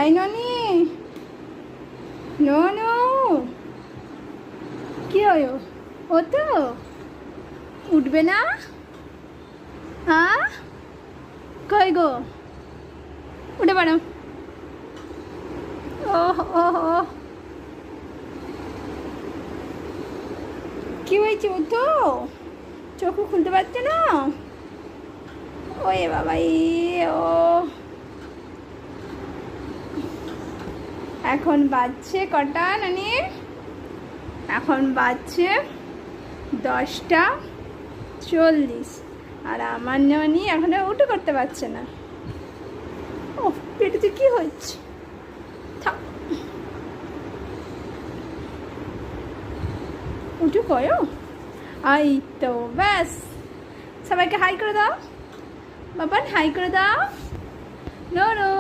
এই ননি, ননু, কি হয় ও তো উঠবে না? হ্যাঁ, কই গো, উঠে পড়ো। ওহ ওহ ওহ, কি হয়েছে? ও তো চোখ খুলতে পারছে না। ওয়ে বাবা, ও এখন বাজছে কটা নানি? এখন বাজছে 10টা 40, আর আমার ননি এখনো উঠে করতে পারছে না। ও পেটেতে কি হচ্ছে? থাক, উঠে পড়ো। এই তো ব্যাস, সবাইকে হাই করে দাও। বাবা হাই করে দাও। No no.